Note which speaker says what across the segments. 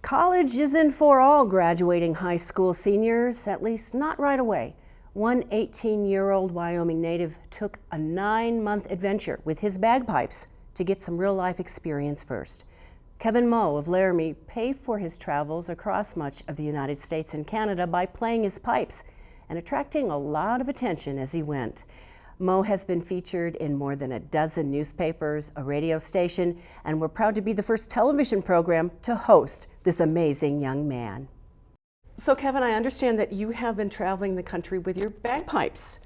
Speaker 1: College isn't for all graduating high school seniors, at least not right away. One 18-year-old Wyoming native took a 9-month adventure with his bagpipes to get some real-life experience first. Kevin Moe of Laramie paid for his travels across much of the United States and Canada by playing his pipes and attracting a lot of attention as he went. Moe has been featured in more than a dozen newspapers, a radio station, and we're proud to be the first television program to host this amazing young man. So Kevin, I understand that you have been traveling the country with your bagpipes.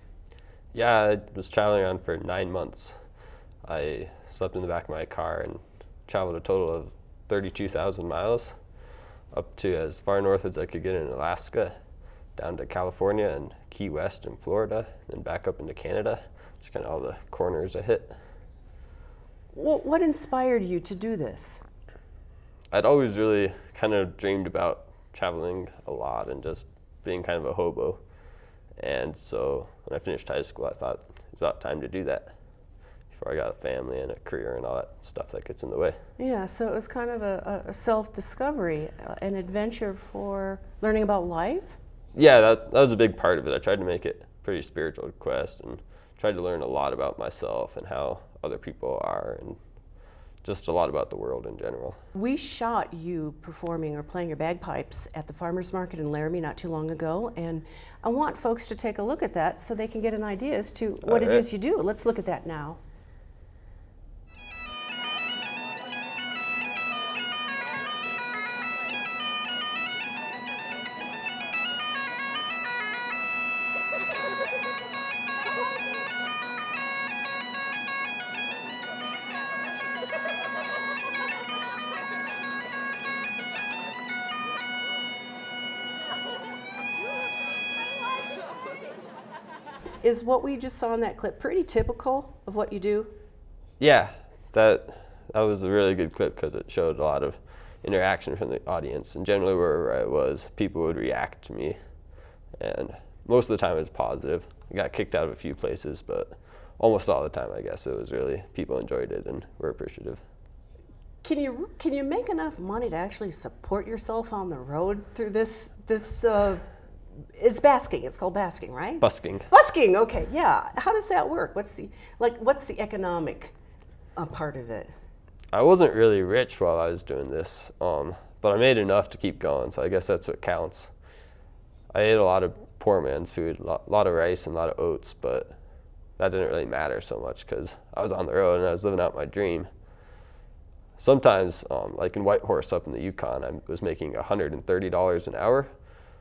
Speaker 2: Yeah, I was traveling around for 9 months. I slept in the back of my car and traveled a total of 32,000 miles, up to as far north as I could get in Alaska, down to California and Key West in Florida, and back up into Canada. Just kind of all the corners I hit.
Speaker 1: What inspired you to do this?
Speaker 2: I'd always really kind of dreamed about traveling a lot and just being kind of a hobo. And so when I finished high school, I thought it's about time to do that before I got a family and a career and all that stuff that gets in the way.
Speaker 1: Yeah, so it was kind of a self-discovery, an adventure for learning about life?
Speaker 2: Yeah, that was a big part of it. I tried to make it a pretty spiritual quest and tried to learn a lot about myself and how other people are and just a lot about the world in general.
Speaker 1: We shot you performing or playing your bagpipes at the farmers market in Laramie not too long ago, and I want folks to take a look at that so they can get an idea as to what it is you do. Let's look at that now. Is what we just saw in that clip pretty typical of what you do?
Speaker 2: Yeah, that was a really good clip because it showed a lot of interaction from the audience. And generally wherever I was, people would react to me. And most of the time it was positive. I got kicked out of a few places, but almost all the time I guess it was really, people enjoyed it and were appreciative.
Speaker 1: Can you make enough money to actually support yourself on the road through this it's basking. It's called basking, right?
Speaker 2: Busking.
Speaker 1: Busking. Okay. Yeah. How does that work? What's the economic part of it?
Speaker 2: I wasn't really rich while I was doing this, but I made enough to keep going. So I guess that's what counts. I ate a lot of poor man's food, a lot of rice and a lot of oats, but that didn't really matter so much because I was on the road and I was living out my dream. Sometimes, like in Whitehorse up in the Yukon, I was making $130 an hour,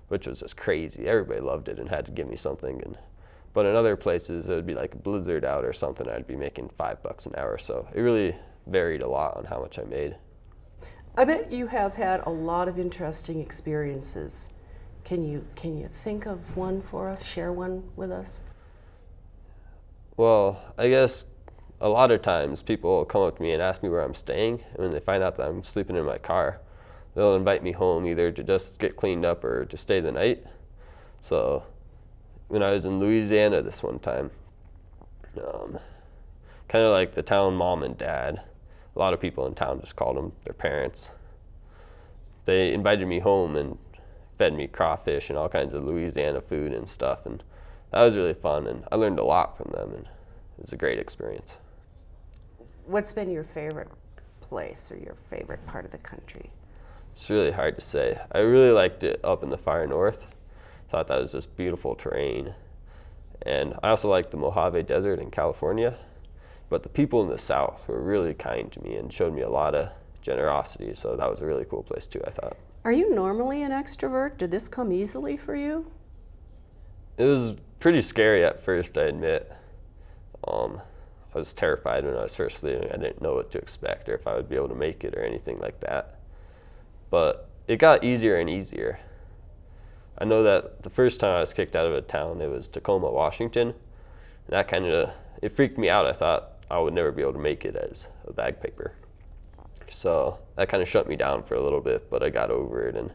Speaker 2: which was just crazy. Everybody loved it and had to give me something. But in other places, it would be like a blizzard out or something. I'd be making $5 an hour. So it really varied a lot on how much I made.
Speaker 1: I bet you have had a lot of interesting experiences. Can you think of one for us? Share one with us?
Speaker 2: Well, I guess a lot of times people will come up to me and ask me where I'm staying. And when they find out that I'm sleeping in my car, they'll invite me home either to just get cleaned up or to stay the night. So when I was in Louisiana this one time, kind of like the town mom and dad, a lot of people in town just called them their parents. They invited me home and fed me crawfish and all kinds of Louisiana food and stuff, and that was really fun, and I learned a lot from them, and it was a great experience.
Speaker 1: What's been your favorite place or your favorite part of the country?
Speaker 2: It's really hard to say. I really liked it up in the far north. Thought that was just beautiful terrain. And I also liked the Mojave Desert in California. But the people in the south were really kind to me and showed me a lot of generosity. So that was a really cool place too, I thought.
Speaker 1: Are you normally an extrovert? Did this come easily for you?
Speaker 2: It was pretty scary at first, I admit. I was terrified when I was first leaving. I didn't know what to expect or if I would be able to make it or anything like that. But it got easier and easier. I know that the first time I was kicked out of a town, it was Tacoma, Washington. And that kind of, it freaked me out. I thought I would never be able to make it as a bagpiper. So that kind of shut me down for a little bit, but I got over it. And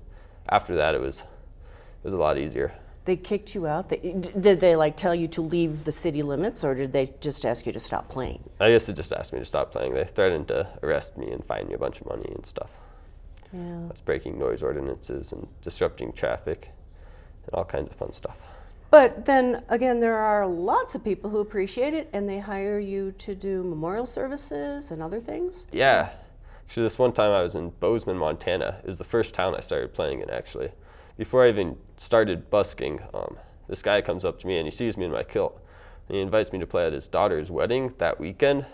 Speaker 2: after that, it was a lot easier.
Speaker 1: They kicked you out? Did they like tell you to leave the city limits, or did they just ask you to stop playing?
Speaker 2: I guess they just asked me to stop playing. They threatened to arrest me and fine me a bunch of money and stuff.
Speaker 1: Yeah.
Speaker 2: That's breaking noise ordinances and disrupting traffic and all kinds of fun stuff.
Speaker 1: But then again, there are lots of people who appreciate it and they hire you to do memorial services and other things?
Speaker 2: Yeah. Actually, this one time I was in Bozeman, Montana. It was the first town I started playing in, actually. Before I even started busking, this guy comes up to me and he sees me in my kilt. And he invites me to play at his daughter's wedding that weekend.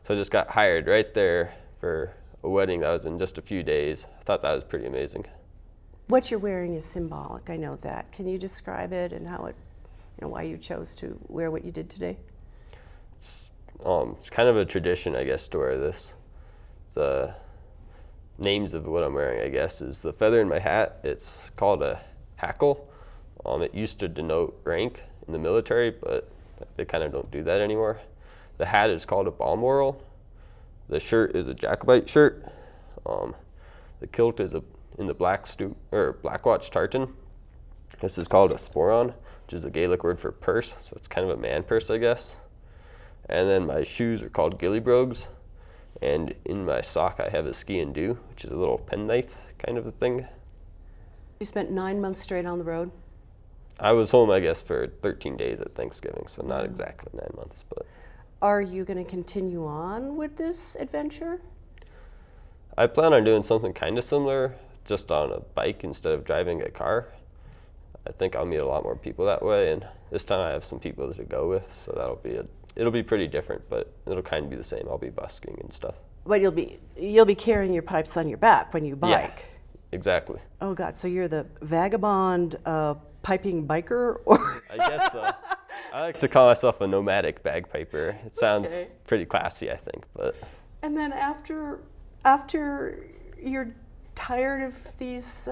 Speaker 2: So I just got hired right there for a wedding that was in just a few days. I thought that was pretty amazing.
Speaker 1: What you're wearing is symbolic, I know that. Can you describe it and how it, why you chose to wear what you did today?
Speaker 2: It's kind of a tradition, I guess, to wear this. The names of what I'm wearing, I guess, is the feather in my hat. It's called a hackle. It used to denote rank in the military, but they kind of don't do that anymore. The hat is called a balmoral. The shirt is a Jacobite shirt. The kilt is in the Blackwatch tartan. This is called a sporon, which is the Gaelic word for purse, so it's kind of a man purse, I guess. And then my shoes are called gillybrogues. And in my sock, I have a ski and do, which is a little penknife kind of a thing.
Speaker 1: You spent 9 months straight on the road?
Speaker 2: I was home, I guess, for 13 days at Thanksgiving, so not exactly 9 months. But
Speaker 1: are you going to continue on with this adventure?
Speaker 2: I plan on doing something kind of similar, just on a bike instead of driving a car. I think I'll meet a lot more people that way, and this time I have some people to go with, so it'll be pretty different, but it'll kind of be the same. I'll be busking and stuff.
Speaker 1: But you'll be carrying your pipes on your back when you bike.
Speaker 2: Yeah, exactly.
Speaker 1: Oh God, so you're the vagabond piping biker? Or
Speaker 2: I guess so. I like to call myself a nomadic bagpiper. It sounds pretty classy, I think. But
Speaker 1: and then after you're tired of these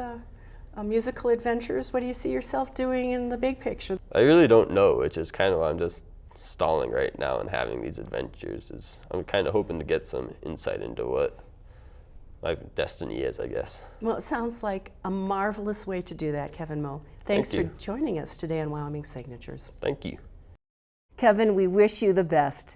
Speaker 1: musical adventures, what do you see yourself doing in the big picture?
Speaker 2: I really don't know, which is kind of why I'm just stalling right now and having these adventures. I'm kind of hoping to get some insight into what my destiny is, I guess.
Speaker 1: Well, it sounds like a marvelous way to do that, Kevin Moe. Thanks for joining us today on Wyoming Signatures.
Speaker 2: Thank you.
Speaker 1: Kevin, we wish you the best.